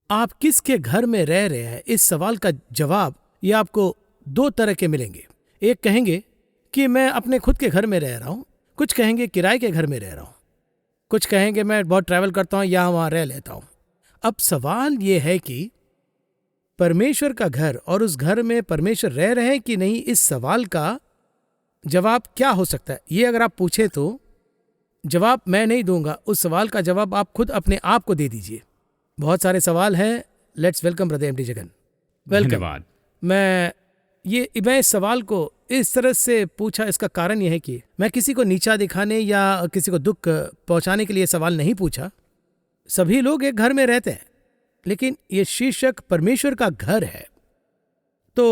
आप किसके घर में रह रहे हैं, इस सवाल का जवाब ये आपको दो तरह के मिलेंगे। एक कहेंगे कि मैं अपने खुद के घर में रह रहा हूँ, कुछ कहेंगे किराए के घर में रह रहा हूँ, कुछ कहेंगे मैं बहुत ट्रैवल करता हूँ, यहाँ वहाँ रह लेता हूँ। अब सवाल ये है कि परमेश्वर का घर और उस घर में परमेश्वर रह रहे हैं कि नहीं, इस सवाल का जवाब क्या हो सकता है, ये अगर आप पूछे तो जवाब मैं नहीं दूंगा। उस सवाल का जवाब आप खुद अपने आप को दे दीजिए। बहुत सारे सवाल हैं। Let's welcome brother MD Jagan. Welcome. धन्यवाद। मैं इस सवाल को इस तरह से पूछा, इसका कारण यह है कि मैं किसी को नीचा दिखाने या किसी को दुख पहुंचाने के लिए सवाल नहीं पूछा। सभी लोग एक घर में रहते हैं, लेकिन ये शीर्षक परमेश्वर का घर है। तो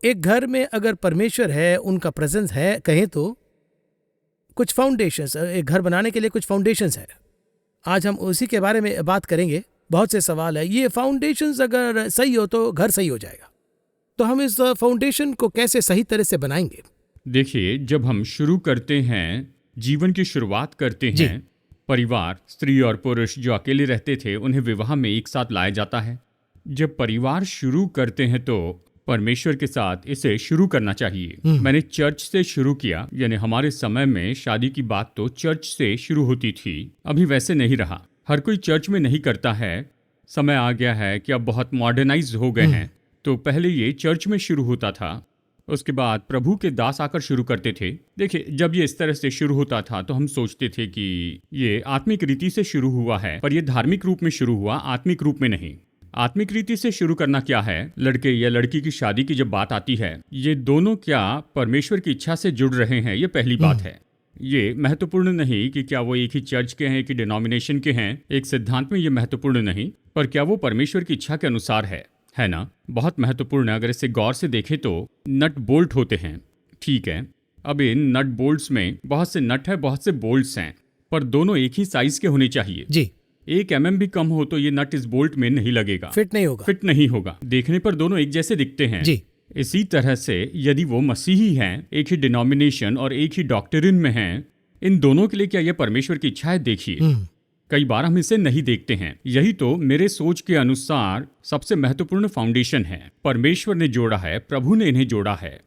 एक घर में अगर परमेश्वर है, उनका प्रेजेंस है, कहें तो कुछ फाउंडेशंस, एक घर बनाने के लिए कुछ फाउंडेशंस है। आज हम उसी के बारे में बात करेंगे। बहुत से सवाल है, ये फाउंडेशंस अगर सही हो तो घर सही हो जाएगा। तो हम इस फाउंडेशन को कैसे सही तरह से बनाएंगे? देखिए, जब हम शुरू करते हैं, जीवन की शुरुआत करते जी। हैं, परिवार, स्त्री और पुरुष जो अकेले रहते थे उन्हें विवाह में एक साथ लाया जाता है। जब परिवार शुरू करते हैं तो परमेश्वर के साथ इसे शुरू करना चाहिए। मैंने चर्च से शुरू किया, यानी हमारे समय में शादी की बात तो चर्च से शुरू होती थी। अभी वैसे नहीं रहा, हर कोई चर्च में नहीं करता है। समय आ गया है कि अब बहुत मॉडर्नाइज हो गए हैं। तो पहले ये चर्च में शुरू होता था, उसके बाद प्रभु के दास आकर शुरू करते थे। देखिए, जब ये इस तरह से शुरू होता था तो हम सोचते थे कि ये आत्मिक रीति से शुरू हुआ है, पर यह धार्मिक रूप में शुरू हुआ, आत्मिक रूप में नहीं। आत्मिक रीति से शुरू करना क्या है? लड़के या लड़की की शादी की जब बात आती है, ये दोनों क्या परमेश्वर की इच्छा से जुड़ रहे हैं, ये पहली बात है। ये महत्वपूर्ण नहीं कि क्या वो एक ही चर्च के हैं कि डिनोमिनेशन के हैं, एक सिद्धांत में ये महत्वपूर्ण नहीं, पर क्या वो परमेश्वर की इच्छा के अनुसार है ना? बहुत महत्वपूर्ण है। अगर इसे गौर से देखें तो नट बोल्ट होते हैं, ठीक है। अब इन नट बोल्ट्स में बहुत से नट है, बहुत से बोल्ट्स हैं, पर दोनों एक ही साइज के होने चाहिए जी। 1 mm भी कम हो तो ये नट इस बोल्ट में नहीं लगेगा, फिट नहीं होगा। देखने पर दोनों एक जैसे दिखते हैं जी। इसी तरह से यदि वो मसीही हैं, एक ही डिनोमिनेशन और एक ही डॉक्ट्रिन में हैं, इन दोनों के लिए क्या यह परमेश्वर की इच्छा है? देखिए, कई बार हम इसे नहीं देखते हैं। यही तो मेरे सोच के अनुसार सबसे महत्वपूर्ण फाउंडेशन है। परमेश्वर ने जोड़ा है, प्रभु ने इन्हें जोड़ा है।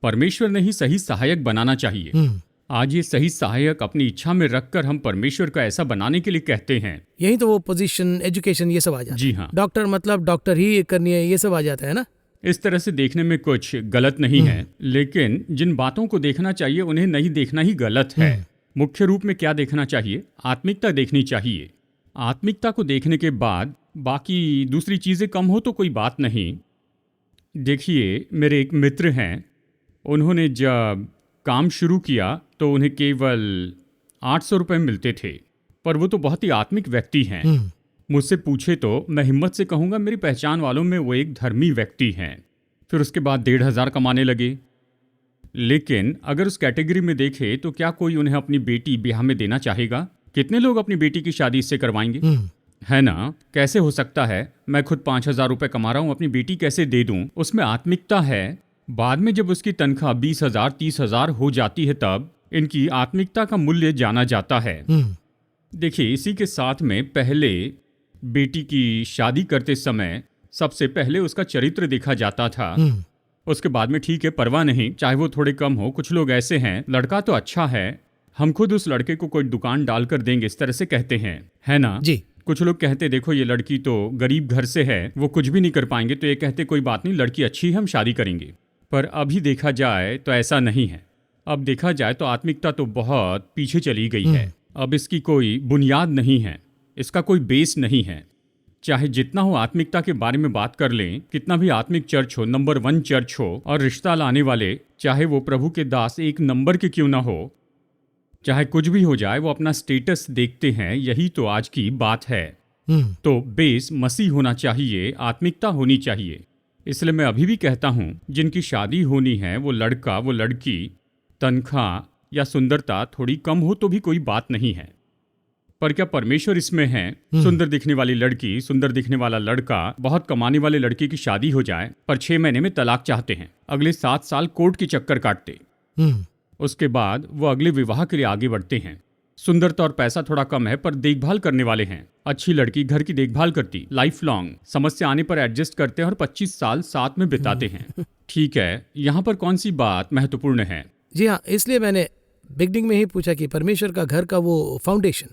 परमेश्वर ने ही सही सहायक बनाना चाहिए। आज ये सही सहायक अपनी इच्छा में रखकर हम परमेश्वर का ऐसा बनाने के लिए कहते हैं। यही तो वो पोजीशन, एजुकेशन, ये सब आ जाता है। जी हाँ, डॉक्टर मतलब डॉक्टर ही करनी है, ये सब आ जाता है ना। इस तरह से देखने में कुछ गलत नहीं है, लेकिन जिन बातों को देखना चाहिए उन्हें नहीं देखना ही गलत है। मुख्य रूप में क्या देखना चाहिए? आत्मिकता देखनी चाहिए। आत्मिकता को देखने के बाद बाकी दूसरी चीज़ें कम हो तो कोई बात नहीं। देखिए, मेरे एक मित्र हैं, उन्होंने जब काम शुरू किया तो उन्हें केवल 800 रुपये मिलते थे, पर वो तो बहुत ही आत्मिक व्यक्ति हैं। मुझसे पूछे तो मैं हिम्मत से कहूँगा मेरी पहचान वालों में वो एक धर्मी व्यक्ति हैं। फिर उसके बाद 1500 कमाने लगे। लेकिन अगर उस कैटेगरी में देखें तो क्या कोई उन्हें अपनी बेटी ब्याह में देना चाहेगा? कितने लोग अपनी बेटी की शादी इससे करवाएंगे? है ना? कैसे हो सकता है? मैं खुद 5000 रुपये कमा रहा हूँ, अपनी बेटी कैसे दे दूँ? उसमें आत्मिकता है। बाद में जब उसकी तनख्वाह 20,000 30,000 हो जाती है तब इनकी आत्मिकता का मूल्य जाना जाता है। देखिए, इसी के साथ में पहले बेटी की शादी करते समय सबसे पहले उसका चरित्र देखा जाता था। उसके बाद में ठीक है, परवाह नहीं, चाहे वो थोड़े कम हो। कुछ लोग ऐसे हैं, लड़का तो अच्छा है, हम खुद उस लड़के को कोई दुकान डालकर देंगे, इस तरह से कहते हैं, है ना जी। कुछ लोग कहते देखो ये लड़की तो गरीब घर से है, वो कुछ भी नहीं कर पाएंगे, तो ये कहते कोई बात नहीं, लड़की अच्छी है, हम शादी करेंगे। पर अभी देखा जाए तो ऐसा नहीं है। अब देखा जाए तो आत्मिकता तो बहुत पीछे चली गई है। अब इसकी कोई बुनियाद नहीं है, इसका कोई बेस नहीं है। चाहे जितना हो आत्मिकता के बारे में बात कर लें, कितना भी आत्मिक चर्च हो, नंबर 1 चर्च हो, और रिश्ता लाने वाले चाहे वो प्रभु के दास एक नंबर के क्यों ना हो, चाहे कुछ भी हो जाए, वो अपना स्टेटस देखते हैं। यही तो आज की बात है। तो बेस मसीह होना चाहिए, आत्मिकता होनी चाहिए। इसलिए मैं अभी भी कहता हूँ, जिनकी शादी होनी है, वो लड़का वो लड़की, तनख्वाह या सुंदरता थोड़ी कम हो तो भी कोई बात नहीं है, पर क्या परमेश्वर इसमें है? सुंदर दिखने वाली लड़की, सुंदर दिखने वाला लड़का, बहुत कमाने वाले लड़के की शादी हो जाए, पर 6 महीने में तलाक चाहते हैं, अगले 7 साल कोर्ट की चक्कर काटते, उसके बाद वो अगले विवाह के लिए आगे बढ़ते हैं। सुंदरता और पैसा थोड़ा कम है पर देखभाल करने वाले हैं। अच्छी लड़की, घर की देखभाल करती, लाइफ लॉन्ग, समस्या आने पर एडजस्ट करते हैं और 25 साल साथ में बिताते हैं। ठीक है, यहाँ पर कौन सी बात महत्वपूर्ण है? जी हाँ, इसलिए मैंने बिगनिंग में ही पूछा कि परमेश्वर का घर का वो फाउंडेशन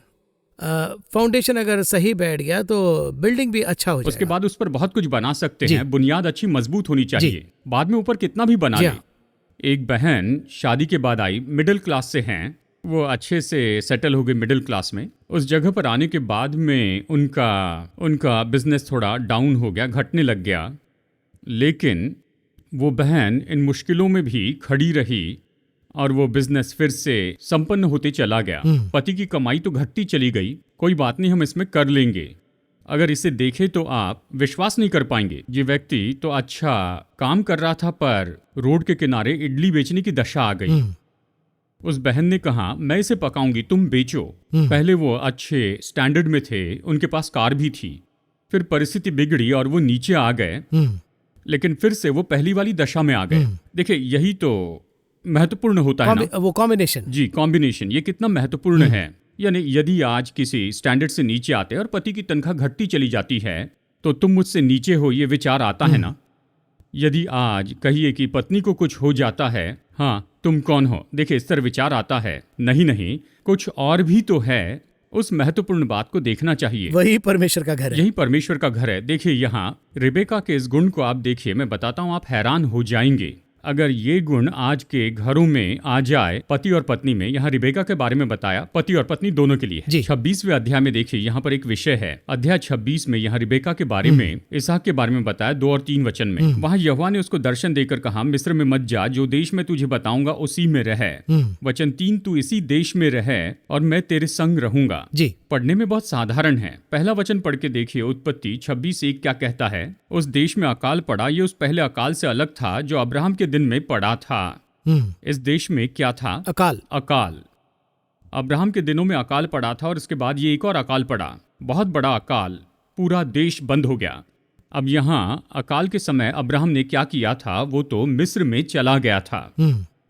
अगर सही बैठ गया तो बिल्डिंग भी अच्छा हो जाएगा। उसके बाद उस पर बहुत कुछ बना सकते हैं। बुनियाद अच्छी मजबूत होनी चाहिए, बाद में ऊपर कितना भी बना ले। एक बहन शादी के बाद आई, मिडिल क्लास से हैं, वो अच्छे से सेटल हो गए मिडिल क्लास में। उस जगह पर आने के बाद में उनका बिजनेस थोड़ा डाउन हो गया, घटने लग गया, लेकिन वो बहन इन मुश्किलों में भी खड़ी रही और वो बिजनेस फिर से संपन्न होते चला गया। पति की कमाई तो घटती चली गई, कोई बात नहीं, हम इसमें कर लेंगे। अगर इसे देखें तो आप विश्वास नहीं कर पाएंगे। ये व्यक्ति तो अच्छा काम कर रहा था पर रोड के किनारे इडली बेचने की दशा आ गई। उस बहन ने कहा, मैं इसे पकाऊंगी, तुम बेचो। पहले वो अच्छे स्टैंडर्ड में थे, उनके पास कार भी थी, फिर परिस्थिति बिगड़ी और वो नीचे आ गए, लेकिन फिर से वो पहली वाली दशा में आ गए। देखिए, यही तो महत्वपूर्ण होता है ना, वो कॉम्बिनेशन। जी, कॉम्बिनेशन, ये कितना महत्वपूर्ण है। यानी यदि आज किसी स्टैंडर्ड से नीचे आते और पति की तनख्वाह घटती चली जाती है तो तुम मुझसे नीचे हो, ये विचार आता है ना। यदि आज कहिए कि पत्नी को कुछ हो जाता है, हाँ तुम कौन हो, देखिए इस तरह विचार आता है, नहीं कुछ और भी तो है। उस महत्वपूर्ण बात को देखना चाहिए। वही परमेश्वर का घर है। यही परमेश्वर का घर है। देखिए यहाँ रिबेका के इस गुण को आप देखिए, मैं बताता हूँ, आप हैरान हो जाएंगे। अगर ये गुण आज के घरों में आ जाए, पति और पत्नी में, यहाँ रिबेका के बारे में बताया, पति और पत्नी दोनों के लिए। 26वें अध्याय में देखिए, यहाँ पर एक विषय है, अध्याय 26 में यहाँ रिबेका के बारे में, इसहाक के बारे में बताया 2 और 3 वचन में। वहाँ यहोवा ने उसको दर्शन देकर कहा, मिस्र में मत जा, जो देश में तुझे बताऊंगा उसी में रह। वचन 3, तू इसी देश में रह और मैं तेरे संग रहूंगा। पढ़ने में बहुत साधारण है। पहला वचन पढ़ के देखिए, उत्पत्ति 26:1 क्या कहता है। उस देश में अकाल पड़ा, ये उस पहले अकाल से अलग था जो अब्राहम के दिन में पड़ा था। इस देश में क्या था? अकाल। अब्राहम के दिनों में अकाल पड़ा था और इसके बाद ये एक और अकाल पड़ा, बहुत बड़ा अकाल, पूरा देश बंद हो गया। अब यहाँ अकाल के समय अब्राहम ने क्या किया था, वो तो मिस्र में चला गया था।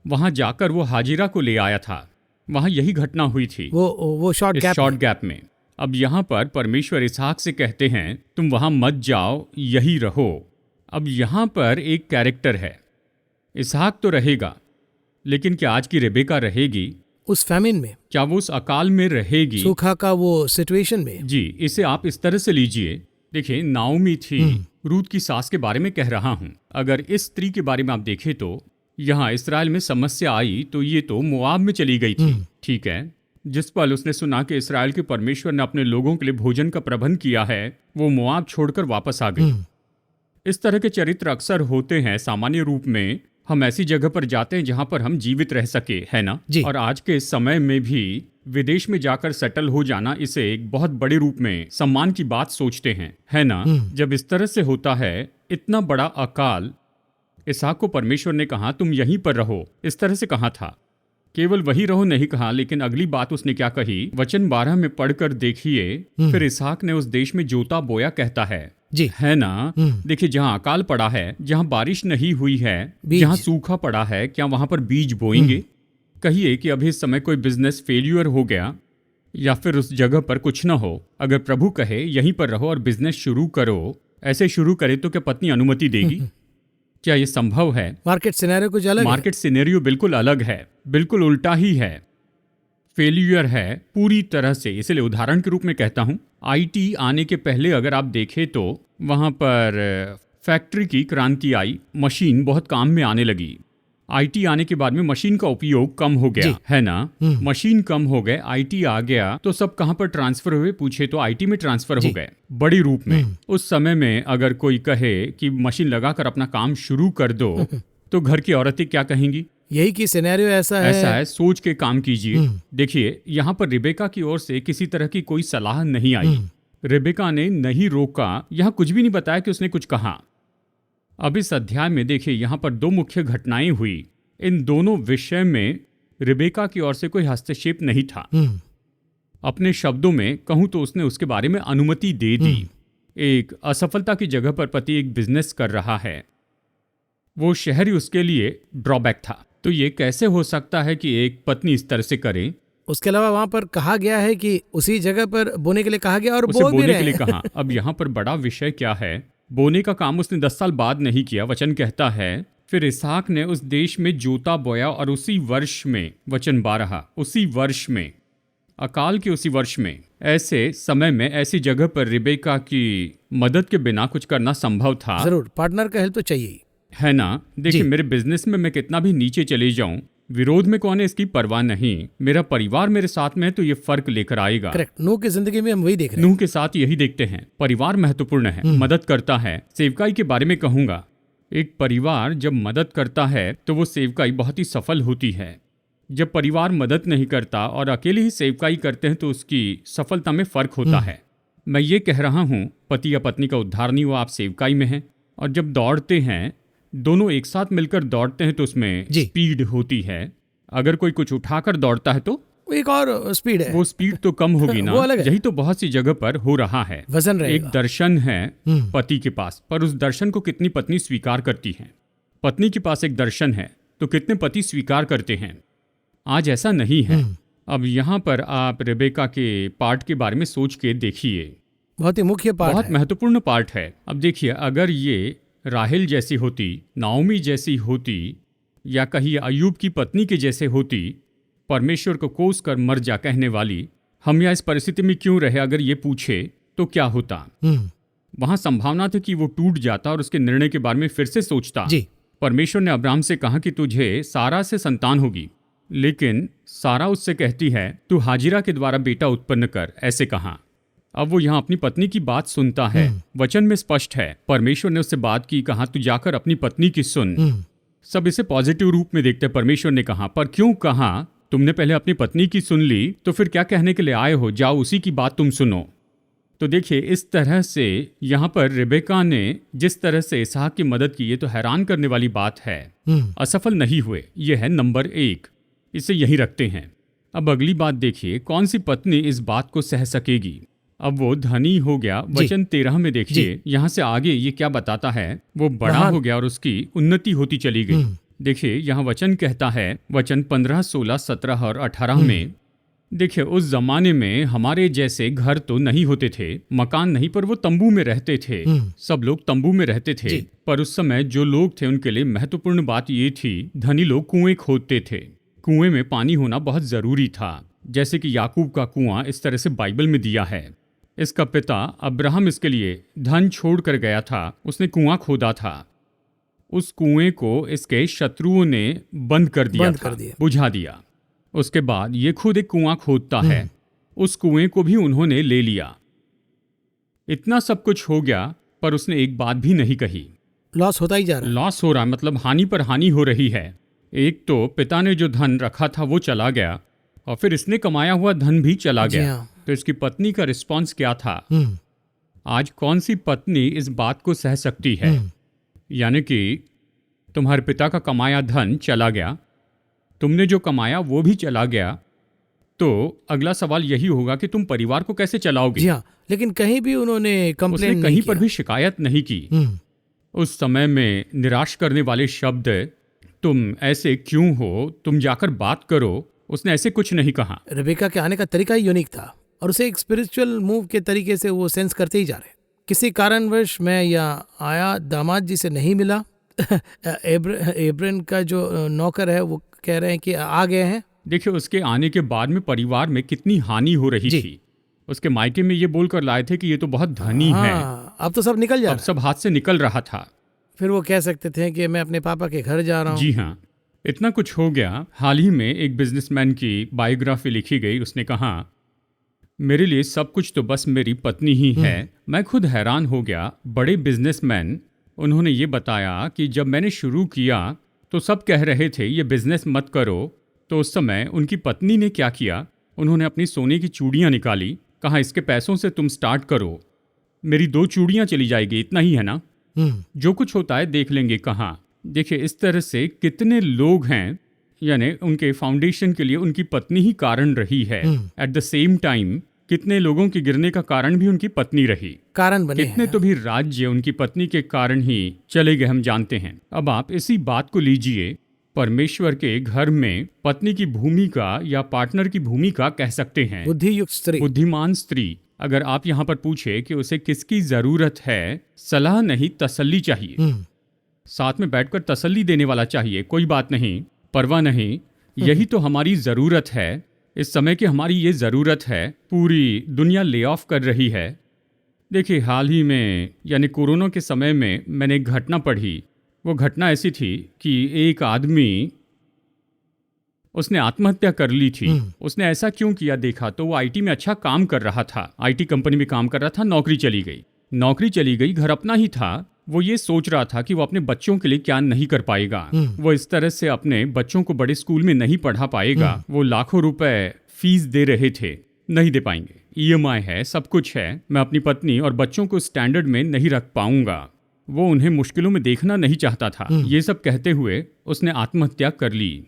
वहां जाकर वो हाजिरा को ले आया था, वहां यही घटना हुई थी, वो शॉर्ट गैप में। अब यहाँ पर परमेश्वर इसहाक से कहते हैं, तुम वहां मत जाओ, यही रहो। अब यहाँ पर एक कैरेक्टर है, इसहाक तो रहेगा, लेकिन क्या आज की रिबेका रहेगी उस फैमिन में? क्या वो उस अकाल में रहेगी, सूखा का वो सिचुएशन में? जी, इसे आप इस तरह से लीजिए। देखिए, नाओमी थी, रूत की सास के बारे में कह रहा हूं। अगर इस स्त्री के बारे में आप देखें तो यहाँ इसराइल में समस्या आई तो ये तो मोआब में चली गई थी। ठीक है, जिस पल उसने सुना कि इसराइल के परमेश्वर ने अपने लोगों के लिए भोजन का प्रबंध किया है, वो मोआब छोड़कर वापस आ गई। इस तरह के चरित्र अक्सर होते हैं। सामान्य रूप में हम ऐसी जगह पर जाते हैं जहां पर हम जीवित रह सके, है ना। और आज के समय में भी विदेश में जाकर सेटल हो जाना, इसे एक बहुत बड़े रूप में सम्मान की बात सोचते हैं, है ना। जब इस तरह से होता है, इतना बड़ा अकाल, इसहाक को परमेश्वर ने कहा तुम यहीं पर रहो, इस तरह से कहा था। केवल वही रहो नहीं कहा, लेकिन अगली बात उसने क्या कही, वचन 12 में पढ़कर देखिए। फिर इसहाक ने उस देश में जोता बोया, कहता है है ना। देखिए, जहाँ अकाल पड़ा है, जहाँ बारिश नहीं हुई है, जहाँ सूखा पड़ा है, क्या वहां पर बीज बोएंगे? कहिए कि अभी इस समय कोई बिजनेस फेल्यूर हो गया या फिर उस जगह पर कुछ ना हो, अगर प्रभु कहे यहीं पर रहो और बिजनेस शुरू करो, ऐसे शुरू करे तो क्या पत्नी अनुमति देगी? क्या ये संभव है? मार्केट सिनेरियो कुछ अलग है। मार्केट सिनेरियो बिल्कुल अलग है, बिल्कुल उल्टा ही है, फेल्यूर है पूरी तरह से। इसलिए उदाहरण के रूप में कहता हूं, आईटी आने के पहले अगर आप देखें तो वहां पर फैक्ट्री की क्रांति आई, मशीन बहुत काम में आने लगी। आईटी आने के बाद में मशीन का उपयोग कम हो गया, है ना। मशीन कम हो गए, आईटी आ गया, तो सब कहां पर ट्रांसफर हुए पूछे तो आईटी में ट्रांसफर हो गए, बड़ी रूप में। उस समय में अगर कोई कहे कि मशीन लगाकर अपना काम शुरू कर दो तो घर की औरतें क्या कहेंगी? यही कि सिनेरियो ऐसा है, सोच के काम कीजिए। देखिए, यहाँ पर रिबेका की ओर से किसी तरह की कोई सलाह नहीं आई। रिबेका ने नहीं रोका, यहाँ कुछ भी नहीं बताया कि उसने कुछ कहा। अब इस अध्याय में देखिए, यहाँ पर 2 मुख्य घटनाएं हुई। इन दोनों विषय में रिबेका की ओर से कोई हस्तक्षेप नहीं था। अपने शब्दों में कहूं तो उसने उसके बारे में अनुमति दे दी। एक असफलता की जगह पर पति एक बिजनेस कर रहा है, वो शहर ही उसके लिए ड्रॉबैक था। तो ये कैसे हो सकता है कि एक पत्नी इस तरह से करे? उसके अलावा वहां पर कहा गया है कि उसी जगह पर बोने के लिए कहा गया और उसे बो भी बोने रहे के लिए हैं। कहा। अब यहाँ पर बड़ा विषय क्या है, बोने का काम उसने 10 साल बाद नहीं किया। वचन कहता है फिर इसहाक ने उस देश में जोता बोया और उसी वर्ष में, वचन 12, उसी वर्ष में, अकाल के उसी वर्ष में, ऐसे समय में, ऐसी जगह पर रिबेका की मदद के बिना कुछ करना संभव था। जरूर पार्टनर का हेल्प तो चाहिए ही, है ना। देखिए जी। मेरे बिजनेस में मैं कितना भी नीचे चले जाऊं, विरोध में कौन है इसकी परवाह नहीं, मेरा परिवार मेरे साथ में है तो ये फर्क लेकर आएगा। करेक्ट। नूह की जिंदगी में हम वही देख रहे हैं। नूह के साथ यही देखते हैं, परिवार महत्वपूर्ण है, मदद करता है। सेवकाई के बारे में कहूंगा, एक परिवार जब मदद करता है तो वो सेवकाई बहुत ही सफल होती है। जब परिवार मदद नहीं करता और अकेले ही सेवकाई करते हैं तो उसकी सफलता में फर्क होता है। मैं ये कह रहा हूँ, पति या पत्नी का उद्धार नहीं हुआ, आप सेवकाई में हैं, और जब दौड़ते हैं दोनों एक साथ मिलकर दौड़ते हैं तो उसमें जी। स्पीड होती है। अगर कोई कुछ उठाकर दौड़ता है तो वो एक और स्पीड है, वो स्पीड तो कम होगी ना। वो अलग है। यही तो बहुत सी जगह पर हो रहा है। वजन एक रहेगा। दर्शन है पति के पास, पर उस दर्शन को कितनी पत्नी स्वीकार करती है। पत्नी के पास एक दर्शन है तो कितने पति स्वीकार करते हैं। आज ऐसा नहीं है। अब यहाँ पर आप रेबेका के पार्ट के बारे में सोच के देखिए, बहुत ही मुख्य पार्ट बहुत है। महत्वपूर्ण पार्ट है। अब देखिए, अगर ये राहेल जैसी होती, नाओमी जैसी होती, या कहिए अय्यूब की पत्नी के जैसे होती, परमेश्वर को कोस कर मर जा कहने वाली, हम यहाँ इस परिस्थिति में क्यों रहे, अगर ये पूछे तो क्या होता। वहां संभावना थी कि वो टूट जाता और उसके निर्णय के बारे में फिर से सोचता। जी। परमेश्वर ने अब्राहम से कहा कि तुझे सारा से संतान होगी, लेकिन सारा उससे कहती है तू हाजिरा के द्वारा बेटा उत्पन्न कर, ऐसे कहा। अब वो यहाँ अपनी पत्नी की बात सुनता है। वचन में स्पष्ट है, परमेश्वर ने उससे बात की, कहा तू जाकर अपनी पत्नी की सुन। सब इसे पॉजिटिव रूप में देखते हैं। परमेश्वर ने कहा, पर क्यों कहा, तुमने पहले अपनी पत्नी की सुन ली तो फिर क्या कहने के लिए आए हो, जाओ उसी की बात तुम सुनो। तो देखिए, इस तरह से यहाँ पर रिबेका ने जिस तरह से इसहाक की मदद की, ये तो हैरान करने वाली बात है। असफल नहीं हुए, ये है नंबर 1। इसे यही रखते हैं। अब अगली बात देखिए, कौन सी पत्नी इस बात को सह सकेगी। अब वो धनी हो गया। वचन 13 में देखिए, यहाँ से आगे ये क्या बताता है, वो बड़ा हो गया और उसकी उन्नति होती चली गई। देखिए यहाँ वचन कहता है, वचन 15, 16, 17 और 18 में, देखिए उस जमाने में हमारे जैसे घर तो नहीं होते थे, मकान नहीं, पर वो तंबू में रहते थे। सब लोग तंबू में रहते थे। पर उस समय जो लोग थे उनके लिए महत्वपूर्ण बात ये थी, धनी लोग कुएं खोदते थे। कुएं में पानी होना बहुत जरूरी था, जैसे कि याकूब का कुआं इस तरह से बाइबल में दिया है। इसका पिता अब्राहम इसके लिए धन छोड़ कर गया था, उसने कुआं खोदा था। उस कुएं को इसके शत्रुओं ने बंद कर दिया था, बुझा दिया। उसके बाद ये खुद एक कुआं खोदता है, उस कुएं को भी उन्होंने ले लिया। इतना सब कुछ हो गया, पर उसने एक बात भी नहीं कही। लॉस होता ही जा रहा है। लॉस हो रहा है, मतलब हानि पर हानि हो रही है। एक तो पिता ने जो धन रखा था वो चला गया, और फिर इसने कमाया हुआ धन भी चला गया। तो इसकी पत्नी का रिस्पॉन्स क्या था। आज कौन सी पत्नी इस बात को सह सकती है, यानी कि तुम्हारे पिता का कमाया धन चला गया, तुमने जो कमाया वो भी चला गया, तो अगला सवाल यही होगा कि तुम परिवार को कैसे चलाओगे। जी हाँ, लेकिन कहीं भी उन्होंने कंप्लेंट नहीं कहीं किया। पर भी शिकायत नहीं की। उस समय में निराश करने वाले शब्द, तुम ऐसे क्यों हो, तुम जाकर बात करो, उसने ऐसे कुछ नहीं कहा। रेबेका के आने का तरीका ही यूनिक था, और उसे एक स्पिरिचुअल मूव के तरीके से वो सेंस करते ही जा रहे। किसी कारणवश मैं यहाँ आया, दामाद जी से नहीं मिला। एब्रन का जो नौकर है वो कह रहे हैं कि आ गए हैं। देखिए उसके आने के बाद में परिवार में कितनी हानि हो रही थी। उसके मायके में ये बोलकर लाए थे कि ये तो बहुत धनी है। अब तो सब निकल जा, अब सब हाथ से निकल रहा था। फिर वो कह सकते थे कि मैं अपने पापा के घर जा रहा हूँ। जी हाँ, इतना कुछ हो गया। हाल ही में एक बिजनेसमैन की बायोग्राफी लिखी गई। उसने कहा, मेरे लिए सब कुछ तो बस मेरी पत्नी ही है। मैं खुद हैरान हो गया। बड़े बिजनेसमैन, उन्होंने ये बताया कि जब मैंने शुरू किया तो सब कह रहे थे ये बिजनेस मत करो। तो उस समय उनकी पत्नी ने क्या किया, उन्होंने अपनी सोने की चूड़ियाँ निकाली, कहा इसके पैसों से तुम स्टार्ट करो, मेरी 2 चूड़ियाँ चली जाएगी, इतना ही है ना, जो कुछ होता है देख लेंगे। कहाँ देखिए इस तरह से कितने लोग हैं, यानी उनके फाउंडेशन के लिए उनकी पत्नी ही कारण रही है। एट द सेम टाइम कितने लोगों के गिरने का कारण भी उनकी पत्नी रही, कारण बने। कितने तो भी राज्य उनकी पत्नी के कारण ही चले गए, हम जानते हैं। अब आप इसी बात को लीजिए, परमेश्वर के घर में पत्नी की भूमिका या पार्टनर की भूमिका कह सकते हैं। बुद्धियुक्त स्त्री, बुद्धिमान स्त्री। अगर आप यहाँ पर पूछे कि उसे किसकी जरूरत है, सलाह नहीं तसल्ली चाहिए। साथ में बैठकर तसल्ली देने वाला चाहिए। कोई बात नहीं, परवाह नहीं, यही तो हमारी जरूरत है। इस समय की हमारी ये जरूरत है। पूरी दुनिया ले ऑफ कर रही है। देखिए, हाल ही में यानी कोरोना के समय में मैंने एक घटना पढ़ी। वो घटना ऐसी थी कि एक आदमी, उसने आत्महत्या कर ली थी। उसने ऐसा क्यों किया देखा तो वो आईटी में अच्छा काम कर रहा था, आईटी कंपनी में काम कर रहा था। नौकरी चली गई, घर अपना ही था। वो ये सोच रहा था कि वो अपने बच्चों के लिए क्या नहीं कर पाएगा। वो इस तरह से अपने बच्चों को बड़े स्कूल में नहीं पढ़ा पाएगा। वो लाखों रुपए फीस दे रहे थे, नहीं दे पाएंगे। ईएमआई है, सब कुछ है। मैं अपनी पत्नी और बच्चों को स्टैंडर्ड में नहीं रख पाऊंगा। वो उन्हें मुश्किलों में देखना नहीं चाहता था। ये सब कहते हुए उसने आत्महत्या कर ली।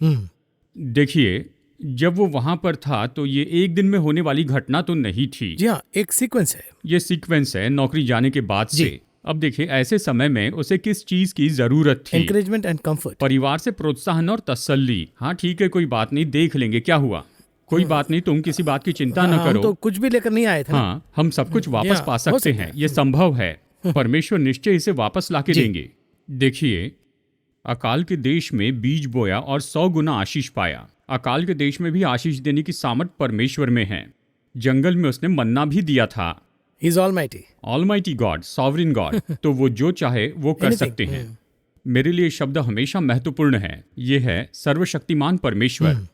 देखिए, जब वो वहां पर था तो ये एक दिन में होने वाली घटना तो नहीं थी। जी हाँ, एक सीक्वेंस है। ये सीक्वेंस है नौकरी जाने के बाद से। अब देखिए, ऐसे समय में उसे किस चीज की जरूरत थी? Encouragement and comfort. परिवार से प्रोत्साहन और तसल्ली। हाँ ठीक है, कोई बात नहीं, देख लेंगे, क्या हुआ, कोई बात नहीं, तुम किसी बात की चिंता न करो। हम तो कुछ भी लेकर नहीं आए थे। हाँ, हम सब कुछ वापस पा सकते हैं, ये संभव है। परमेश्वर निश्चय इसे वापस लाके देंगे। देखिए, अकाल के देश में बीज बोया और 100 गुना आशीष पाया। अकाल के देश में भी आशीष देने की सामर्थ परमेश्वर में है। जंगल में उसने मन्ना भी दिया था। He is almighty. Almighty God, sovereign God. तो वो जो चाहे वो कर सकते हैं। मेरे लिए शब्द हमेशा महत्वपूर्ण है। ये है सर्वशक्तिमान परमेश्वर।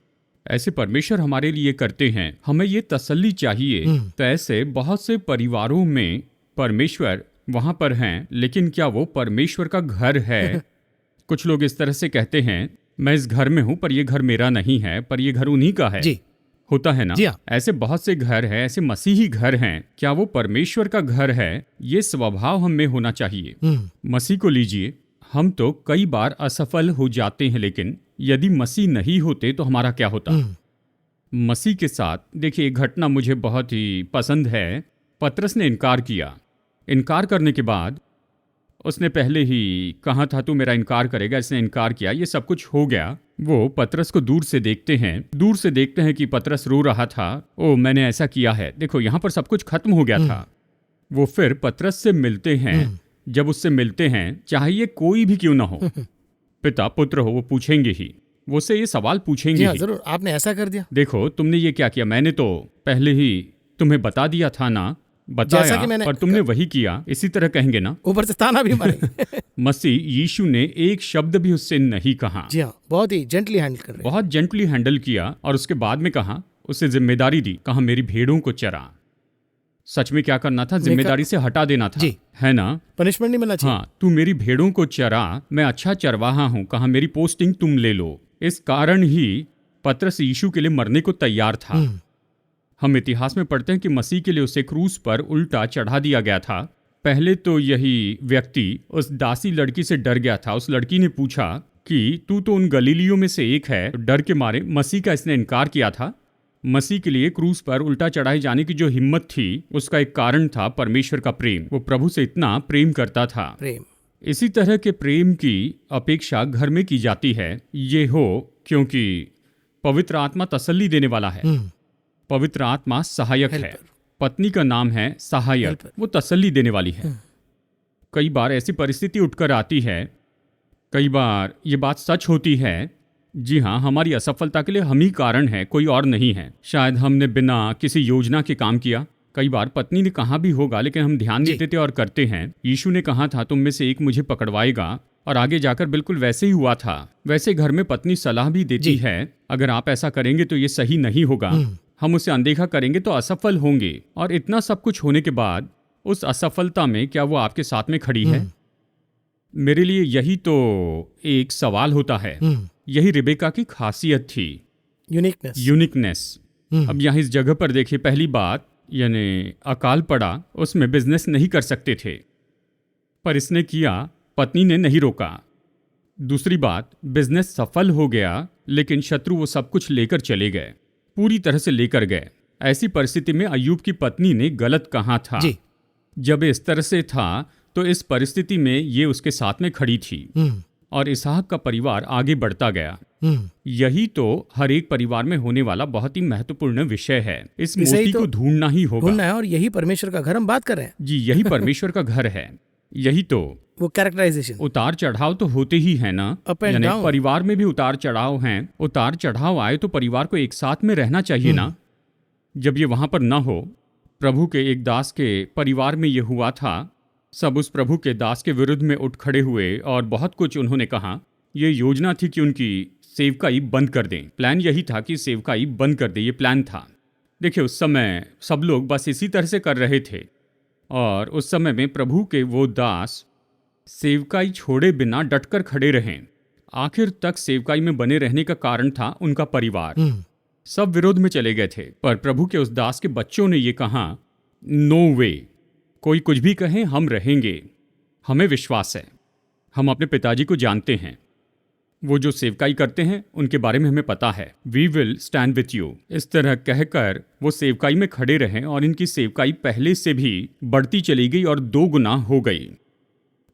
ऐसे परमेश्वर हमारे लिए करते हैं, हमें ये तसल्ली चाहिए। तो ऐसे बहुत से परिवारों में परमेश्वर वहां पर हैं, लेकिन क्या वो परमेश्वर का घर है? कुछ लोग इस तरह से कहते हैं, मैं इस घर में हूं पर ये घर मेरा नहीं है, पर ये घर उन्हीं का है। जी। होता है ना? जी हाँ। ऐसे बहुत से घर हैं, ऐसे मसीही घर हैं। क्या वो परमेश्वर का घर है? ये स्वभाव हम में होना चाहिए। मसीह को लीजिए, हम तो कई बार असफल हो जाते हैं, लेकिन यदि मसीह नहीं होते तो हमारा क्या होता? मसीह के साथ देखिए, एक घटना मुझे बहुत ही पसंद है। पतरस ने इनकार किया। इनकार करने के बाद उसने पहले ही कहा था तू मेरा इनकार करेगा, इसने इनकार किया, ये सब कुछ हो गया। वो पतरस को दूर से देखते हैं कि पतरस रो रहा था। ओ, मैंने ऐसा किया है। देखो, यहाँ पर सब कुछ खत्म हो गया था। वो फिर पतरस से मिलते हैं। जब उससे मिलते हैं, चाहे ये कोई भी क्यों ना हो, पिता पुत्र हो, वो पूछेंगे ही, वो से ये सवाल पूछेंगे ही। जरूर, आपने ऐसा कर दिया। देखो, तुमने ये क्या किया? मैंने तो पहले ही तुम्हें बता दिया था ना, बताया, पर तुमने वही किया। इसी तरह कहेंगे ना, ऊपर से ताना भी मारेंगे। मसीह यीशु ने एक शब्द भी उससे नहीं कहा। जी हाँ, बहुत ही जेंटली हैंडल कर रहे हैं। बहुत जेंटली हैंडल किया। और उसके बाद में कहा, उसे जिम्मेदारी दी, कहा मेरी भेड़ों को चरा। सच में क्या करना था? जिम्मेदारी से हटा देना था, है ना? पनिशमेंट नहीं मिलना चाहिए। हाँ, तू मेरी भेड़ों को चरा, मैं अच्छा चरवाहा हूं, कहा मेरी पोस्टिंग तुम ले लो। इस कारण ही पतरस यीशु के लिए मरने को तैयार था। हम इतिहास में पढ़ते हैं कि मसीह के लिए उसे क्रूस पर उल्टा चढ़ा दिया गया था। पहले तो यही व्यक्ति उस दासी लड़की से डर गया था। उस लड़की ने पूछा कि तू तो उन गलीलियों में से एक है। डर के मारे मसीह का इसने इनकार किया था। मसीह के लिए क्रूस पर उल्टा चढ़ाए जाने की जो हिम्मत थी, उसका एक कारण था परमेश्वर का प्रेम। वो प्रभु से इतना प्रेम करता था। प्रेम। इसी तरह के प्रेम की अपेक्षा घर में की जाती है। ये हो क्योंकि पवित्र आत्मा तसल्ली देने वाला है। पवित्र आत्मा सहायक है। पत्नी का नाम है सहायक, वो तसल्ली देने वाली है। कई बार ऐसी परिस्थिति उठकर आती है, कई बार ये बात सच होती है। जी हाँ, हमारी असफलता के लिए हम ही कारण है, कोई और नहीं है। शायद हमने बिना किसी योजना के काम किया। कई बार पत्नी ने कहा भी होगा, लेकिन हम ध्यान नहीं देते और करते हैं। यीशु ने कहा था तुम में से एक मुझे पकड़वाएगा, और आगे जाकर बिल्कुल वैसे ही हुआ था। वैसे घर में पत्नी सलाह भी देती है, अगर आप ऐसा करेंगे तो ये सही नहीं होगा, हम उसे अनदेखा करेंगे तो असफल होंगे। और इतना सब कुछ होने के बाद उस असफलता में क्या वो आपके साथ में खड़ी है? मेरे लिए यही तो एक सवाल होता है। यही रिबेका की खासियत थी, यूनिकनेस। अब यहाँ इस जगह पर देखिए, पहली बात यानी अकाल पड़ा, उसमें बिजनेस नहीं कर सकते थे, पर इसने किया, पत्नी ने नहीं रोका। दूसरी बात, बिजनेस सफल हो गया, लेकिन शत्रु वो सब कुछ लेकर चले गए, पूरी तरह से लेकर गए। ऐसी परिस्थिति में अय्यूब की पत्नी ने गलत कहा था। जब इस तरह से था तो इस परिस्थिति में ये उसके साथ में खड़ी थी, और इसहाक का परिवार आगे बढ़ता गया। यही तो हर एक परिवार में होने वाला बहुत ही महत्वपूर्ण विषय है। इस इसे ही मोती तो को ढूंढना ही होगा। ढूंढना है, और यही परमेश्वर का घर हम बात कर रहे हैं। जी, यही परमेश्वर का घर है। यही तो वो कैरेक्टराइजेशन, उतार चढ़ाव तो होते ही है ना। Up and यानी down। परिवार में भी उतार चढ़ाव हैं। उतार चढ़ाव आए तो परिवार को एक साथ में रहना चाहिए ना। जब ये वहां पर ना हो, प्रभु के एक दास के परिवार में ये हुआ था। सब उस प्रभु के दास के विरुद्ध में उठ खड़े हुए और बहुत कुछ उन्होंने कहा। ये योजना थी कि उनकी सेवकाई बंद कर दें। प्लान यही था कि सेवकाई बंद कर दें, ये प्लान था। देखिए, उस समय सब लोग बस इसी तरह से कर रहे थे, और उस समय में प्रभु के वो दास सेवकाई छोड़े बिना डटकर खड़े रहें। आखिर तक सेवकाई में बने रहने का कारण था उनका परिवार। सब विरोध में चले गए थे, पर प्रभु के उस दास के बच्चों ने ये कहा, नो वे, कोई कुछ भी कहे हम रहेंगे। हमें विश्वास है, हम अपने पिताजी को जानते हैं। वो जो सेवकाई करते हैं उनके बारे में हमें पता है। We will stand with you. इस तरह कहकर वो सेवकाई में खड़े रहे, और इनकी सेवकाई पहले से भी बढ़ती चली गई और 2 गुना हो गई।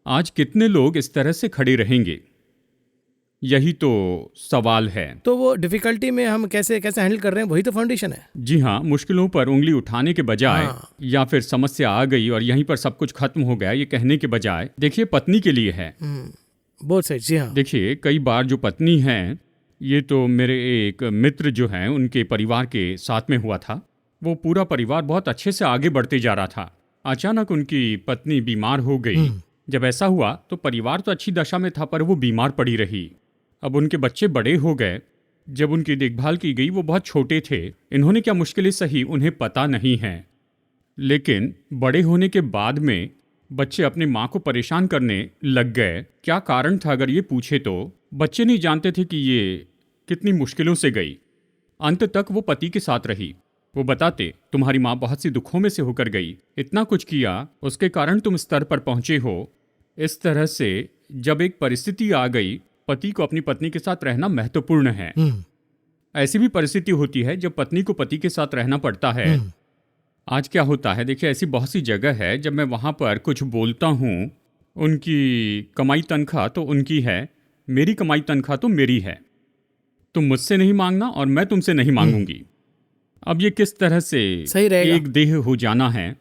आज कितने लोग इस तरह से खड़े रहेंगे? यही तो सवाल है। तो वो डिफिकल्टी में हम कैसे हैंडल कर रहे हैं, वही तो फाउंडेशन है। जी हाँ, मुश्किलों पर उंगली उठाने के बजाय, हाँ। या फिर समस्या आ गई और यहीं पर सब कुछ खत्म हो गया, ये कहने के बजाय, देखिए पत्नी के लिए है। बोथ साइड, जी हाँ। देखिए, कई बार जो पत्नी है, ये तो मेरे एक मित्र जो हैं उनके परिवार के साथ में हुआ था। वो पूरा परिवार बहुत अच्छे से आगे बढ़ते जा रहा था। अचानक उनकी पत्नी बीमार हो गई। जब ऐसा हुआ तो परिवार तो अच्छी दशा में था, पर वो बीमार पड़ी रही। अब उनके बच्चे बड़े हो गए। जब उनकी देखभाल की गई, वो बहुत छोटे थे। इन्होंने क्या मुश्किलें सही, उन्हें पता नहीं है। लेकिन बड़े होने के बाद में बच्चे अपनी माँ को परेशान करने लग गए। क्या कारण था अगर ये पूछे तो? बच्चे नहीं जानते थे कि ये कितनी मुश्किलों से गई। अंत तक वो पति के साथ रही। वो बताते, तुम्हारी माँ बहुत सी दुखों में से होकर गई, इतना कुछ किया, उसके कारण तुम स्तर पर पहुंचे हो। इस तरह से जब एक परिस्थिति आ गई, पति को अपनी पत्नी के साथ रहना महत्वपूर्ण है। ऐसी भी परिस्थिति होती है जब पत्नी को पति के साथ रहना पड़ता है। आज क्या होता है, देखिए, ऐसी बहुत सी जगह है जब मैं वहां पर कुछ बोलता हूँ, उनकी कमाई तनख्वाह तो उनकी है, मेरी कमाई तनख्वाह तो मेरी है। तुम मुझसे नहीं मांगना और मैं तुमसे नहीं मांगूंगी। अब ये किस तरह से सही रहेगा? एक देह हो जाना है।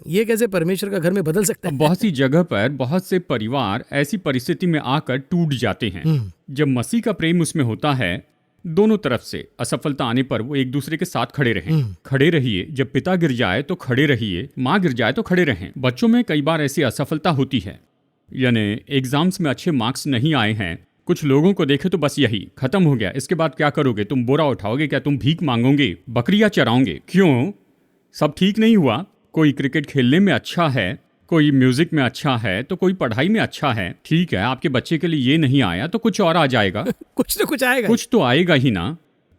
ये कैसे परमेश्वर का घर में बदल सकता है? बहुत सी जगह पर बहुत से परिवार ऐसी परिस्थिति में आकर टूट जाते हैं। जब मसीह का प्रेम उसमें होता है, दोनों तरफ से असफलता आने पर वो एक दूसरे के साथ खड़े रहें। खड़े रहिए। जब पिता गिर जाए तो खड़े रहिए, माँ गिर जाए तो खड़े रहें। बच्चों में कई बार ऐसी असफलता होती है, यानी एग्जाम्स में अच्छे मार्क्स नहीं आए हैं। कुछ लोगों को देखे तो बस यही खत्म हो गया, इसके बाद क्या करोगे? तुम बोरा उठाओगे क्या? तुम भीख मांगोगे? बकरियां चराओगे? क्यों? सब ठीक नहीं हुआ। कोई क्रिकेट खेलने में अच्छा है, कोई म्यूजिक में अच्छा है, तो कोई पढ़ाई में अच्छा है। ठीक है, आपके बच्चे के लिए ये नहीं आया तो कुछ और आ जाएगा। कुछ तो कुछ आएगा, कुछ तो आएगा ही ना।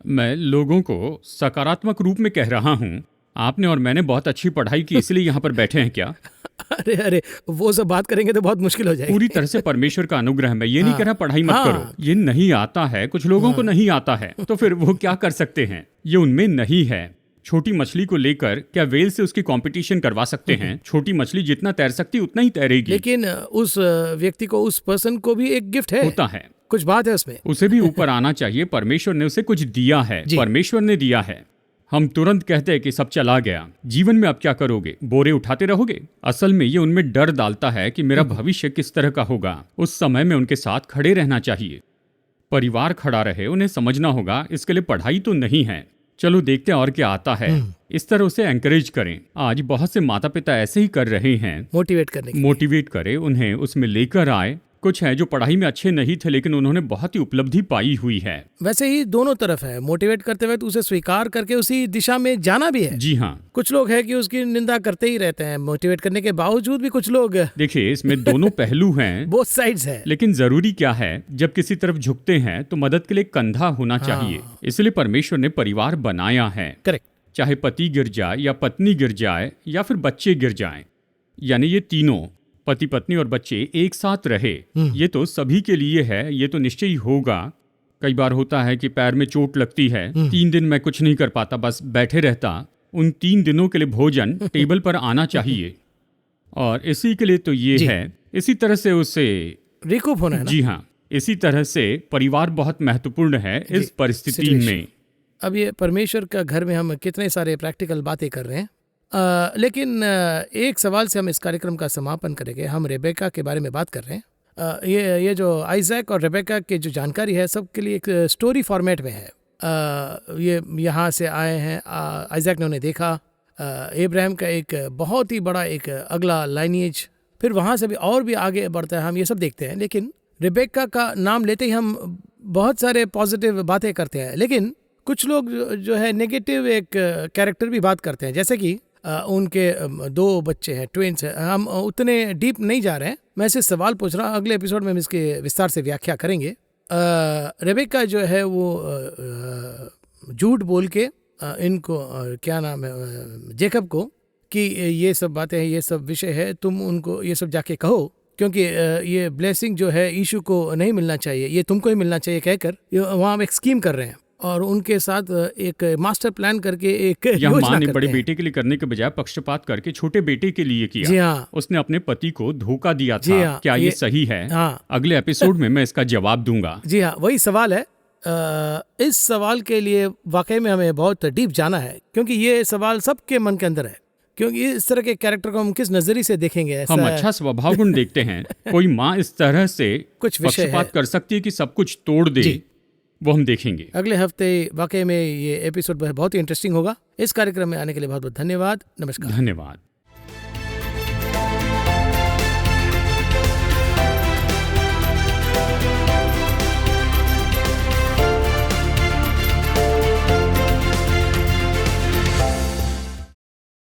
मैं लोगों को सकारात्मक रूप में कह रहा हूँ। आपने और मैंने बहुत अच्छी पढ़ाई की, इसलिए यहाँ पर बैठे हैं क्या? अरे वो सब बात करेंगे तो बहुत मुश्किल हो जाएगी। पूरी तरह से परमेश्वर का अनुग्रह है। मैं ये नहीं कह रहा पढ़ाई मत करो। ये नहीं आता है, कुछ लोगों को नहीं आता है, तो फिर वो क्या कर सकते हैं? ये उनमें नहीं है। छोटी मछली को लेकर क्या वेल से उसकी कंपटीशन करवा सकते हैं? छोटी मछली जितना तैर सकती उतना ही तैरेगी। लेकिन उस व्यक्ति को, उस पर्सन को भी एक गिफ्ट है, होता है, कुछ बात है उसमें। उसे भी ऊपर आना चाहिए। परमेश्वर ने उसे कुछ दिया है, परमेश्वर ने दिया है। हम तुरंत कहते हैं कि सब चला गया, जीवन में अब क्या करोगे? बोरे उठाते रहोगे? असल में ये उनमें डर डालता है कि मेरा भविष्य किस तरह का होगा। उस समय में उनके साथ खड़े रहना चाहिए। परिवार खड़ा रहे, उन्हें समझना होगा इसके लिए पढ़ाई तो नहीं है, चलो देखते हैं और क्या आता है। इस तरह उसे एंकरेज करें। आज बहुत से माता पिता ऐसे ही कर रहे हैं, मोटिवेट करें, उन्हें उसमें लेकर आए। कुछ हैं जो पढ़ाई में अच्छे नहीं थे, लेकिन उन्होंने बहुत ही उपलब्धि पाई हुई है। वैसे ही दोनों तरफ है, मोटिवेट करते हुए तो उसे स्वीकार करके उसी दिशा में जाना भी है। जी हाँ। कुछ लोग हैं कि उसकी निंदा करते ही रहते हैं, मोटिवेट करने के बावजूद भी कुछ लोग। देखिए, इसमें दोनों पहलू हैं, बोथ साइड्स है। लेकिन जरूरी क्या है, जब किसी तरफ झुकते हैं तो मदद के लिए कंधा होना चाहिए। इसलिए परमेश्वर ने परिवार बनाया है। करेक्ट। चाहे पति गिर जाए या पत्नी गिर जाए या फिर बच्चे गिर जाएं, यानी ये तीनों, पति पत्नी और बच्चे एक साथ रहे, ये तो सभी के लिए है। ये तो निश्चय ही होगा। कई बार होता है कि पैर में चोट लगती है, 3 दिन मैं कुछ नहीं कर पाता, बस बैठे रहता। उन 3 दिनों के लिए भोजन टेबल पर आना चाहिए, और इसी के लिए तो ये है। इसी तरह से उसे रिकूप होना है ना? जी हाँ, इसी तरह से परिवार बहुत महत्वपूर्ण है इस परिस्थिति situation। में। अब ये परमेश्वर का घर में हम कितने सारे प्रैक्टिकल बातें कर रहे हैं, लेकिन एक सवाल से हम इस कार्यक्रम का समापन करेंगे। हम रेबेका के बारे में बात कर रहे हैं। ये जो आइजैक और रेबेका की जो जानकारी है सबके लिए एक स्टोरी फॉर्मेट में है। ये यहाँ से आए हैं, आइजैक ने उन्हें देखा, इब्राहिम का एक बहुत ही बड़ा एक अगला लाइनेज, फिर वहाँ से भी और भी आगे बढ़ता है, हम ये सब देखते हैं। लेकिन रेबेका का नाम लेते ही हम बहुत सारे पॉजिटिव बातें करते हैं, लेकिन कुछ लोग जो है नेगेटिव एक कैरेक्टर भी बात करते हैं, जैसे कि उनके 2 बच्चे हैं, ट्विंस हैं। हम उतने डीप नहीं जा रहे हैं, मैं सिर्फ सवाल पूछ रहा हूँ। अगले एपिसोड में हम इसके विस्तार से व्याख्या करेंगे। रेबेका जो है वो झूठ बोल के इनको क्या नाम है, जेकब को, कि ये सब बातें हैं, ये सब विषय है, तुम उनको ये सब जाके कहो, क्योंकि ये ब्लेसिंग जो है यीशु को नहीं मिलना चाहिए, ये तुमको ही मिलना चाहिए कहकर वहाँ एक स्कीम कर रहे हैं और उनके साथ एक मास्टर प्लान करके एक योजना माँ ने करते बड़े हैं। बेटे के लिए करने के बजाय पक्षपात करके छोटे बेटे के लिए किया। जी हाँ, उसने अपने पति को धोखा दिया जी था। हाँ, क्या ये ये- सही है? हाँ। अगले एपिसोड में मैं इसका जवाब दूंगा। जी हाँ, वही सवाल है। इस सवाल के लिए वाकई में हमें बहुत डीप जाना है, क्योंकि ये सवाल सबके मन के अंदर है। क्योंकि इस तरह के कैरेक्टर को हम किस नजरिए से देखेंगे, ऐसा हम अच्छा स्वभाव गुण देखते हैं। कोई माँ इस तरह से कुछ विषय है। पक्षपात कर सकती है कि सब कुछ तोड़ दे, जी। वो हम देखेंगे। अगले हफ्ते वाकई में ये एपिसोड बहुत ही इंटरेस्टिंग होगा। इस कार्यक्रम में आने के लिए बहुत बहुत धन्यवाद। नमस्कार। धन्यवाद।